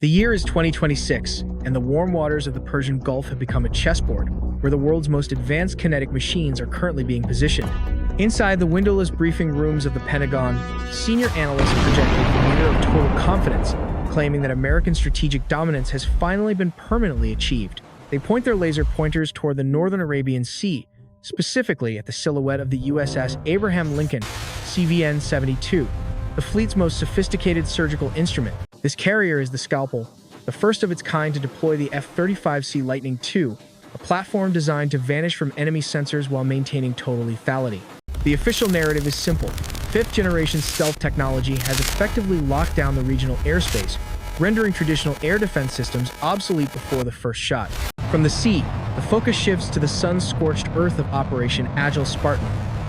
The year is 2026, and the warm waters of the Persian Gulf have become a chessboard, where the world's most advanced kinetic machines are currently being positioned. Inside the windowless briefing rooms of the Pentagon, senior analysts project a veneer of total confidence, claiming that American strategic dominance has finally been permanently achieved. They point their laser pointers toward the northern Arabian Sea, specifically at the silhouette of the USS Abraham Lincoln, CVN-77, the fleet's most sophisticated surgical instrument. This carrier is the Scalpel, the first of its kind to deploy the F-35C Lightning II, a platform designed to vanish from enemy sensors while maintaining total lethality. The official narrative is simple. Fifth-generation stealth technology has effectively locked down the regional airspace, rendering traditional air defense systems obsolete before the first shot. From the sea, the focus shifts to the sun-scorched earth of Operation Agile Spartan,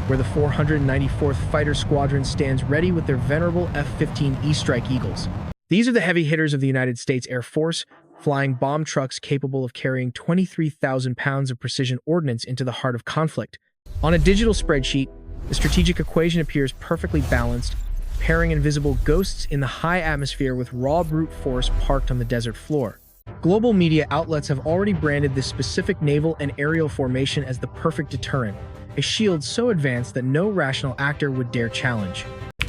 where the 494th Fighter Squadron stands ready with their venerable F-15E Strike Eagles. These are the heavy hitters of the United States Air Force, flying bomb trucks capable of carrying 23,000 pounds of precision ordnance into the heart of conflict. On a digital spreadsheet, the strategic equation appears perfectly balanced, pairing invisible ghosts in the high atmosphere with raw brute force parked on the desert floor. Global media outlets have already branded this specific naval and aerial formation as the perfect deterrent, a shield so advanced that no rational actor would dare challenge.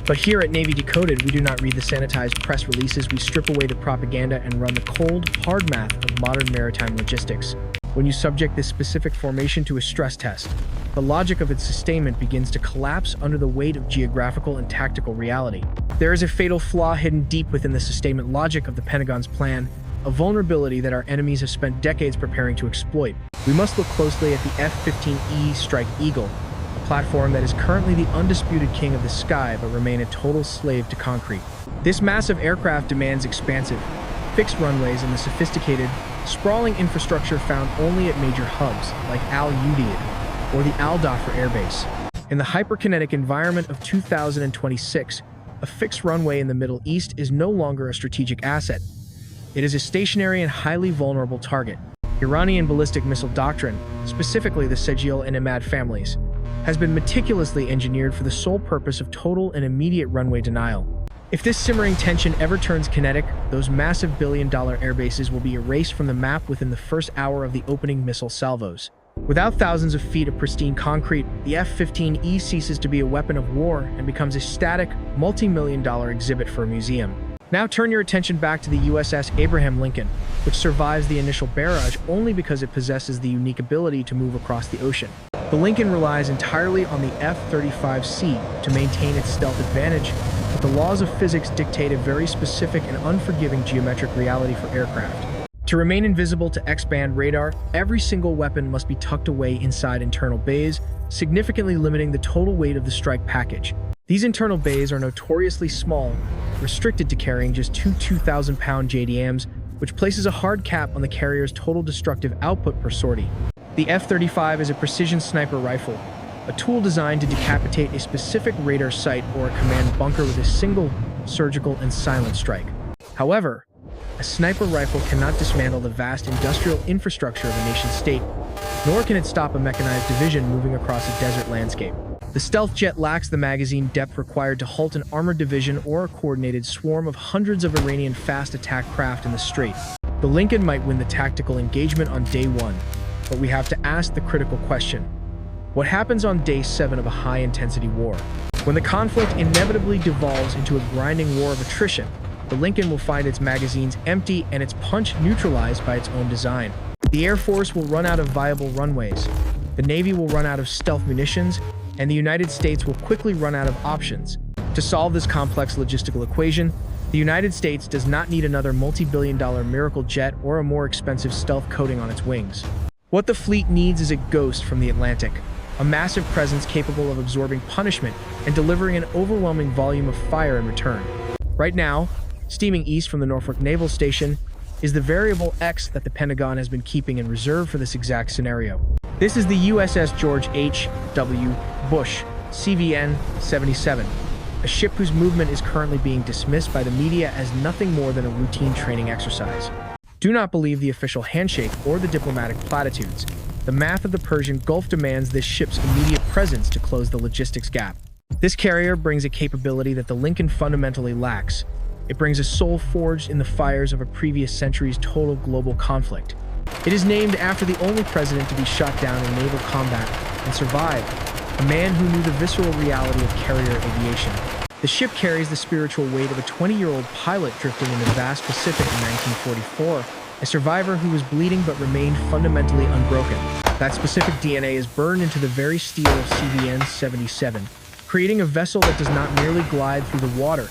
But here at Navy Decoded, we do not read the sanitized press releases, we strip away the propaganda and run the cold, hard math of modern maritime logistics. When you subject this specific formation to a stress test, the logic of its sustainment begins to collapse under the weight of geographical and tactical reality. There is a fatal flaw hidden deep within the sustainment logic of the Pentagon's plan, a vulnerability that our enemies have spent decades preparing to exploit. We must look closely at the F-15E Strike Eagle, a platform that is currently the undisputed king of the sky but remain a total slave to concrete. This massive aircraft demands expansive, fixed runways and the sophisticated, sprawling infrastructure found only at major hubs like Al Udeid or the Al Dhafar Air Base. In the hyperkinetic environment of 2026, a fixed runway in the Middle East is no longer a strategic asset. It is a stationary and highly vulnerable target. Iranian ballistic missile doctrine, specifically the Sejil and Imad families, has been meticulously engineered for the sole purpose of total and immediate runway denial. If this simmering tension ever turns kinetic, those massive billion-dollar airbases will be erased from the map within the first hour of the opening missile salvos. Without thousands of feet of pristine concrete, the F-15E ceases to be a weapon of war and becomes a static, multi-million-dollar exhibit for a museum. Now turn your attention back to the USS Abraham Lincoln, which survives the initial barrage only because it possesses the unique ability to move across the ocean. The Lincoln relies entirely on the F-35C to maintain its stealth advantage, but the laws of physics dictate a very specific and unforgiving geometric reality for aircraft. To remain invisible to X-band radar, every single weapon must be tucked away inside internal bays, significantly limiting the total weight of the strike package. These internal bays are notoriously small, restricted to carrying just two 2,000-pound JDAMs, which places a hard cap on the carrier's total destructive output per sortie. The F-35 is a precision sniper rifle, a tool designed to decapitate a specific radar site or a command bunker with a single, surgical, and silent strike. However, a sniper rifle cannot dismantle the vast industrial infrastructure of a nation-state, nor can it stop a mechanized division moving across a desert landscape. The stealth jet lacks the magazine depth required to halt an armored division or a coordinated swarm of hundreds of Iranian fast attack craft in the strait. The Lincoln might win the tactical engagement on day 1, but we have to ask the critical question: what happens on day 7 of a high-intensity war? When the conflict inevitably devolves into a grinding war of attrition, the Lincoln will find its magazines empty and its punch neutralized by its own design. The Air Force will run out of viable runways, the Navy will run out of stealth munitions, and the United States will quickly run out of options. To solve this complex logistical equation, the United States does not need another multi-billion-dollar miracle jet or a more expensive stealth coating on its wings. What the fleet needs is a ghost from the Atlantic, a massive presence capable of absorbing punishment and delivering an overwhelming volume of fire in return. Right now, steaming east from the Norfolk Naval Station, is the variable X that the Pentagon has been keeping in reserve for this exact scenario. This is the USS George H.W. Bush, CVN-77, a ship whose movement is currently being dismissed by the media as nothing more than a routine training exercise. Do not believe the official handshake or the diplomatic platitudes. The math of the Persian Gulf demands this ship's immediate presence to close the logistics gap. This carrier brings a capability that the Lincoln fundamentally lacks: It brings a soul forged in the fires of a previous century's total global conflict. It is named after the only president to be shot down in naval combat and survive, a man who knew the visceral reality of carrier aviation. The ship carries the spiritual weight of a 20-year-old pilot drifting in the vast Pacific in 1944, a survivor who was bleeding but remained fundamentally unbroken. That specific DNA is burned into the very steel of CVN-77, creating a vessel that does not merely glide through the water,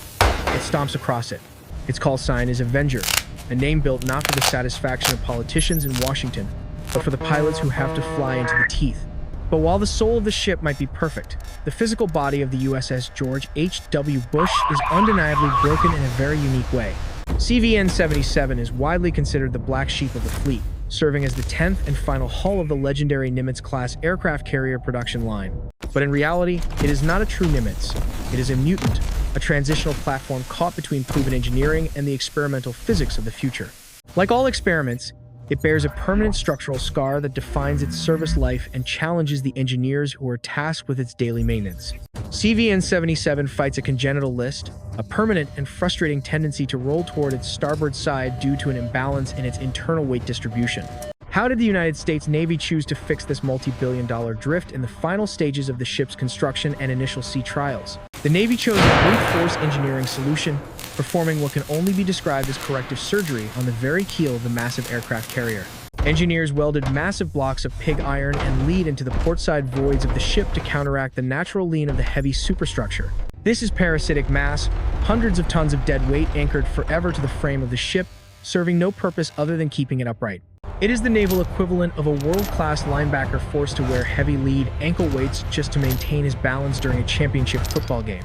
it stomps across it. Its call sign is Avenger, a name built not for the satisfaction of politicians in Washington, but for the pilots who have to fly into the teeth. But while the soul of the ship might be perfect, the physical body of the USS George H.W. Bush is undeniably broken in a very unique way. CVN-77 is widely considered the black sheep of the fleet, serving as the 10th and final hull of the legendary Nimitz-class aircraft carrier production line. But in reality, it is not a true Nimitz. It is a mutant, a transitional platform caught between proven engineering and the experimental physics of the future. Like all experiments, it bears a permanent structural scar that defines its service life and challenges the engineers who are tasked with its daily maintenance. CVN-77 fights a congenital list, a permanent and frustrating tendency to roll toward its starboard side due to an imbalance in its internal weight distribution. How did the United States Navy choose to fix this multi-billion-dollar drift in the final stages of the ship's construction and initial sea trials? The Navy chose a brute force engineering solution, performing what can only be described as corrective surgery on the very keel of the massive aircraft carrier. Engineers welded massive blocks of pig iron and lead into the portside voids of the ship to counteract the natural lean of the heavy superstructure. This is parasitic mass, hundreds of tons of dead weight anchored forever to the frame of the ship, serving no purpose other than keeping it upright. It is the naval equivalent of a world-class linebacker forced to wear heavy lead ankle weights just to maintain his balance during a championship football game.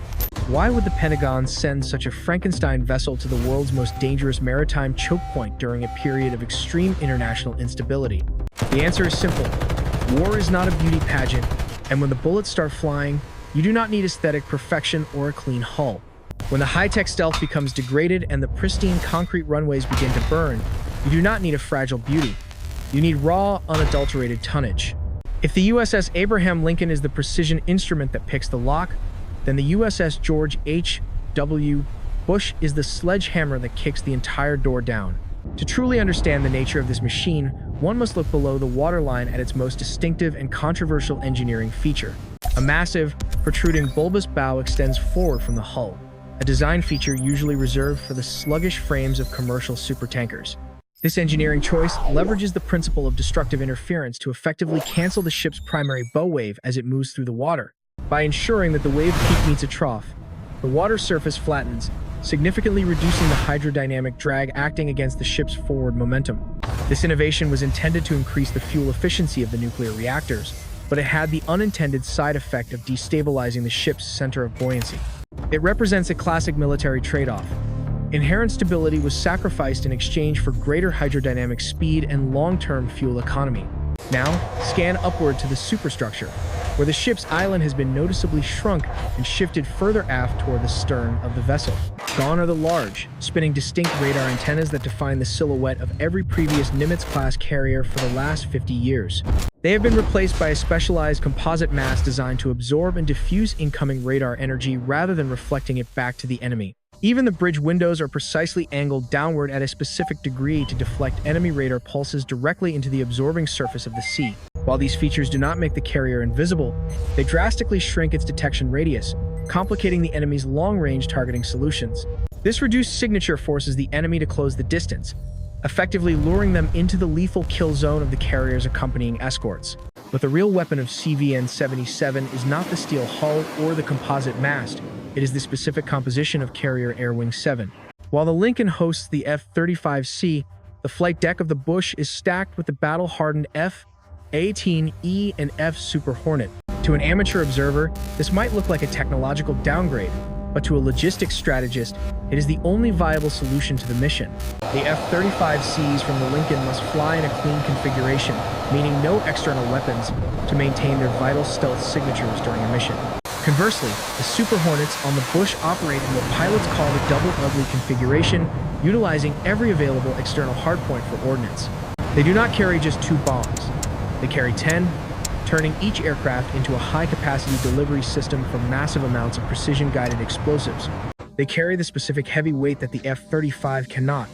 Why would the Pentagon send such a Frankenstein vessel to the world's most dangerous maritime choke point during a period of extreme international instability? The answer is simple. War is not a beauty pageant, and when the bullets start flying, you do not need aesthetic perfection or a clean hull. When the high-tech stealth becomes degraded and the pristine concrete runways begin to burn, you do not need a fragile beauty. You need raw, unadulterated tonnage. If the USS Abraham Lincoln is the precision instrument that picks the lock, then the USS George H.W. Bush is the sledgehammer that kicks the entire door down. To truly understand the nature of this machine, one must look below the waterline at its most distinctive and controversial engineering feature. A massive, protruding bulbous bow extends forward from the hull, a design feature usually reserved for the sluggish frames of commercial supertankers. This engineering choice leverages the principle of destructive interference to effectively cancel the ship's primary bow wave as it moves through the water. By ensuring that the wave peak meets a trough, the water surface flattens, significantly reducing the hydrodynamic drag acting against the ship's forward momentum. This innovation was intended to increase the fuel efficiency of the nuclear reactors, but it had the unintended side effect of destabilizing the ship's center of buoyancy. It represents a classic military trade-off. Inherent stability was sacrificed in exchange for greater hydrodynamic speed and long-term fuel economy. Now, scan upward to the superstructure, where the ship's island has been noticeably shrunk and shifted further aft toward the stern of the vessel. Gone are the large, spinning distinct radar antennas that define the silhouette of every previous Nimitz-class carrier for the last 50 years. They have been replaced by a specialized composite mass designed to absorb and diffuse incoming radar energy rather than reflecting it back to the enemy. Even the bridge windows are precisely angled downward at a specific degree to deflect enemy radar pulses directly into the absorbing surface of the sea. While these features do not make the carrier invisible, they drastically shrink its detection radius, complicating the enemy's long-range targeting solutions. This reduced signature forces the enemy to close the distance, effectively luring them into the lethal kill zone of the carrier's accompanying escorts. But the real weapon of CVN-77 is not the steel hull or the composite mast, it is the specific composition of Carrier Air Wing 7. While the Lincoln hosts the F-35C, the flight deck of the Bush is stacked with the battle-hardened F-18E and F Super Hornet. To an amateur observer, this might look like a technological downgrade, but to a logistics strategist, it is the only viable solution to the mission. The F-35Cs from the Lincoln must fly in a clean configuration, meaning no external weapons, to maintain their vital stealth signatures during a mission. Conversely, the Super Hornets on the Bush operate in what pilots call the double ugly configuration, utilizing every available external hardpoint for ordnance. They do not carry just 2 bombs. They carry 10, turning each aircraft into a high-capacity delivery system for massive amounts of precision-guided explosives. They carry the specific heavy weight that the F-35 cannot,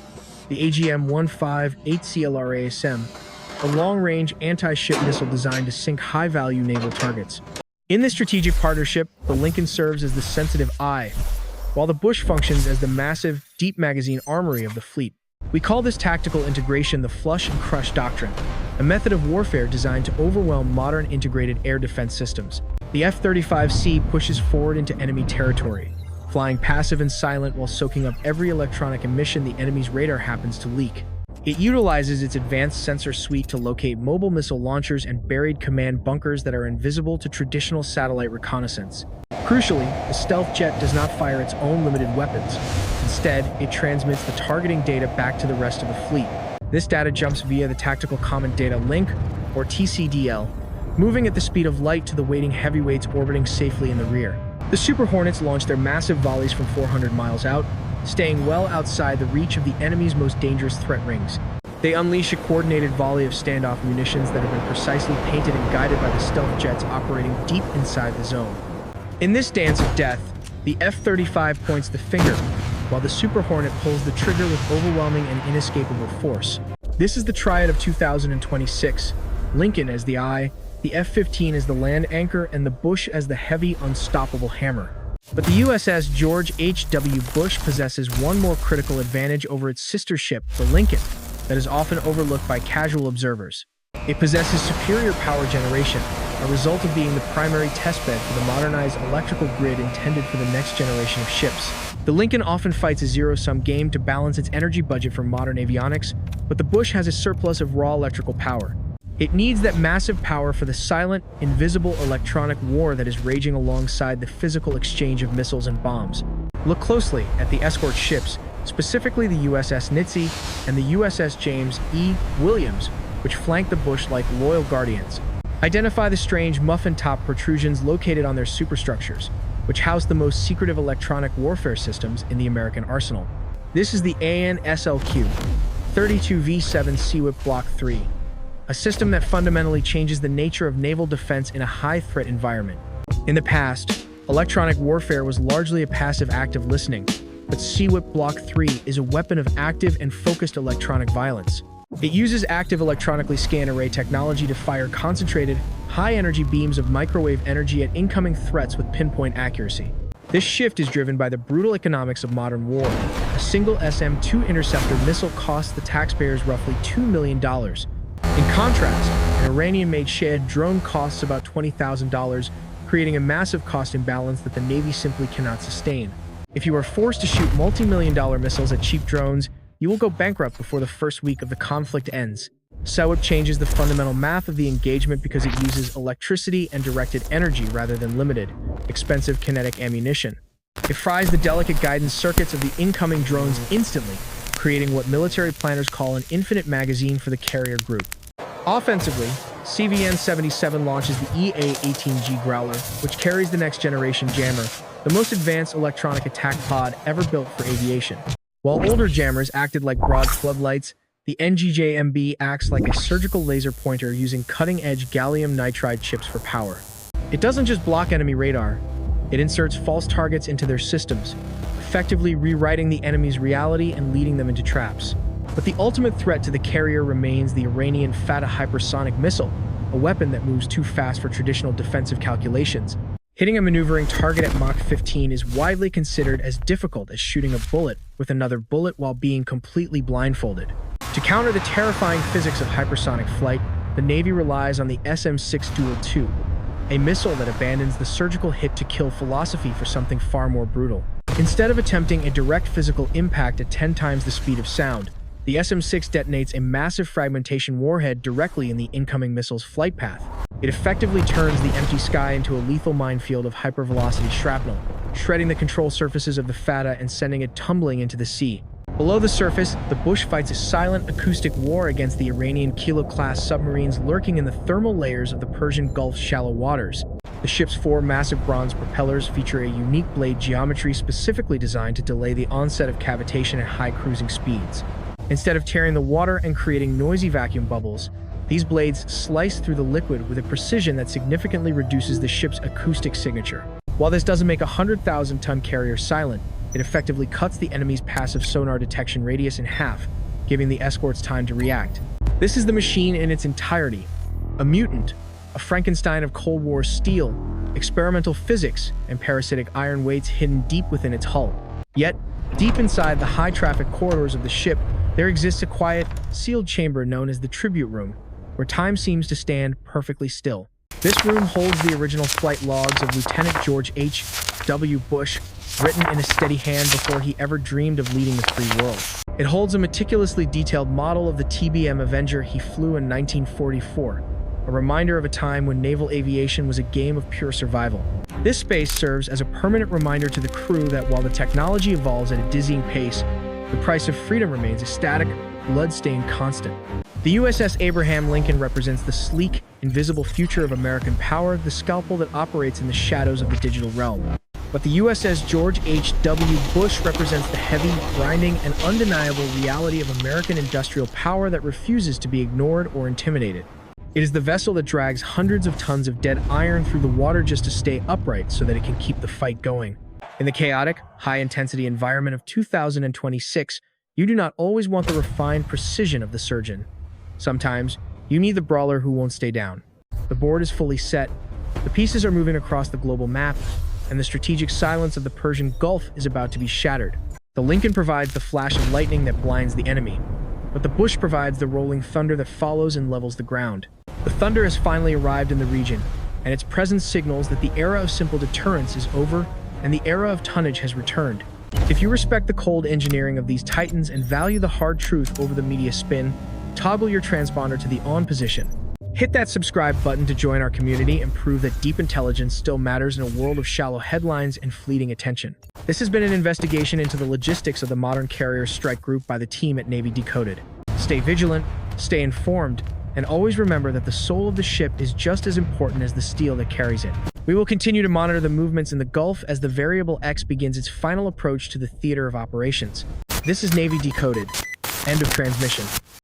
the AGM-158CLRASM, a long-range anti-ship missile designed to sink high-value naval targets. In this strategic partnership, the Lincoln serves as the sensitive eye, while the Bush functions as the massive, deep magazine armory of the fleet. We call this tactical integration the flush and crush doctrine, a method of warfare designed to overwhelm modern integrated air defense systems. The F-35C pushes forward into enemy territory, flying passive and silent while soaking up every electronic emission the enemy's radar happens to leak. It utilizes its advanced sensor suite to locate mobile missile launchers and buried command bunkers that are invisible to traditional satellite reconnaissance. Crucially, the stealth jet does not fire its own limited weapons. Instead, it transmits the targeting data back to the rest of the fleet. This data jumps via the Tactical Common Data Link, or TCDL, moving at the speed of light to the waiting heavyweights orbiting safely in the rear. The Super Hornets launch their massive volleys from 400 miles out, staying well outside the reach of the enemy's most dangerous threat rings. They unleash a coordinated volley of standoff munitions that have been precisely painted and guided by the stealth jets operating deep inside the zone. In this dance of death, the F-35 points the finger, while the Super Hornet pulls the trigger with overwhelming and inescapable force. This is the triad of 2026, Lincoln as the eye, the F-15 as the land anchor, and the Bush as the heavy, unstoppable hammer. But the USS George H.W. Bush possesses one more critical advantage over its sister ship, the Lincoln, that is often overlooked by casual observers. It possesses superior power generation, a result of being the primary testbed for the modernized electrical grid intended for the next generation of ships. The Lincoln often fights a zero-sum game to balance its energy budget for modern avionics, but the Bush has a surplus of raw electrical power. It needs that massive power for the silent, invisible electronic war that is raging alongside the physical exchange of missiles and bombs. Look closely at the escort ships, specifically the USS Nitze and the USS James E. Williams, which flank the Bush like loyal guardians. Identify the strange muffin-top protrusions located on their superstructures, which house the most secretive electronic warfare systems in the American arsenal. This is the ANSLQ 32V7 SEWIP Block 3, a system that fundamentally changes the nature of naval defense in a high-threat environment. In the past, electronic warfare was largely a passive act of listening, but SEWIP Block 3 is a weapon of active and focused electronic violence. It uses active electronically scanned array technology to fire concentrated, high-energy beams of microwave energy at incoming threats with pinpoint accuracy. This shift is driven by the brutal economics of modern war. A single SM-2 interceptor missile costs the taxpayers roughly $2 million. In contrast, an Iranian-made Shahed drone costs about $20,000, creating a massive cost imbalance that the Navy simply cannot sustain. If you are forced to shoot multi-million-dollar missiles at cheap drones, you will go bankrupt before the first week of the conflict ends. SEWIP changes the fundamental math of the engagement because it uses electricity and directed energy rather than limited, expensive kinetic ammunition. It fries the delicate guidance circuits of the incoming drones instantly, creating what military planners call an infinite magazine for the carrier group. Offensively, CVN-77 launches the EA-18G Growler, which carries the next-generation jammer, the most advanced electronic attack pod ever built for aviation. While older jammers acted like broad floodlights, the NGJMB acts like a surgical laser pointer using cutting-edge gallium nitride chips for power. It doesn't just block enemy radar, it inserts false targets into their systems, effectively rewriting the enemy's reality and leading them into traps. But the ultimate threat to the carrier remains the Iranian Fateh hypersonic missile, a weapon that moves too fast for traditional defensive calculations. Hitting a maneuvering target at Mach 15 is widely considered as difficult as shooting a bullet with another bullet while being completely blindfolded. To counter the terrifying physics of hypersonic flight, the Navy relies on the SM-6 Dual 2, a missile that abandons the surgical hit-to-kill philosophy for something far more brutal. Instead of attempting a direct physical impact at 10 times the speed of sound, the SM-6 detonates a massive fragmentation warhead directly in the incoming missile's flight path. It effectively turns the empty sky into a lethal minefield of hypervelocity shrapnel, shredding the control surfaces of the Fateh and sending it tumbling into the sea. Below the surface, the Bush fights a silent acoustic war against the Iranian Kilo-class submarines lurking in the thermal layers of the Persian Gulf's shallow waters. The ship's 4 massive bronze propellers feature a unique blade geometry specifically designed to delay the onset of cavitation at high cruising speeds. Instead of tearing the water and creating noisy vacuum bubbles, these blades slice through the liquid with a precision that significantly reduces the ship's acoustic signature. While this doesn't make a 100,000-ton carrier silent, It effectively cuts the enemy's passive sonar detection radius in half, giving the escorts time to react. This is the machine in its entirety. A mutant, a Frankenstein of Cold War steel, experimental physics, and parasitic iron weights hidden deep within its hull. Yet, deep inside the high-traffic corridors of the ship, there exists a quiet, sealed chamber known as the tribute room, where time seems to stand perfectly still. This room holds the original flight logs of Lieutenant George H.W. Bush, written in a steady hand before he ever dreamed of leading the free world. It holds a meticulously detailed model of the TBM Avenger he flew in 1944, a reminder of a time when naval aviation was a game of pure survival. This space serves as a permanent reminder to the crew that while the technology evolves at a dizzying pace, the price of freedom remains a static, blood-stained constant. The USS Abraham Lincoln represents the sleek, invisible future of American power, the scalpel that operates in the shadows of the digital realm. But the USS George H.W. Bush represents the heavy, grinding, and undeniable reality of American industrial power that refuses to be ignored or intimidated. It is the vessel that drags hundreds of tons of dead iron through the water just to stay upright so that it can keep the fight going. In the chaotic, high-intensity environment of 2026, you do not always want the refined precision of the surgeon. Sometimes, you need the brawler who won't stay down. The board is fully set, the pieces are moving across the global map, and the strategic silence of the Persian Gulf is about to be shattered. The Lincoln provides the flash of lightning that blinds the enemy, but the Bush provides the rolling thunder that follows and levels the ground. The thunder has finally arrived in the region, and its presence signals that the era of simple deterrence is over and the era of tonnage has returned. If you respect the cold engineering of these titans and value the hard truth over the media spin, toggle your transponder to the on position. Hit that subscribe button to join our community and prove that deep intelligence still matters in a world of shallow headlines and fleeting attention. This has been an investigation into the logistics of the modern carrier strike group by the team at Navy Decoded. Stay vigilant, stay informed, and always remember that the soul of the ship is just as important as the steel that carries it. We will continue to monitor the movements in the Gulf as the Variable X begins its final approach to the theater of operations. This is Navy Decoded. End of transmission.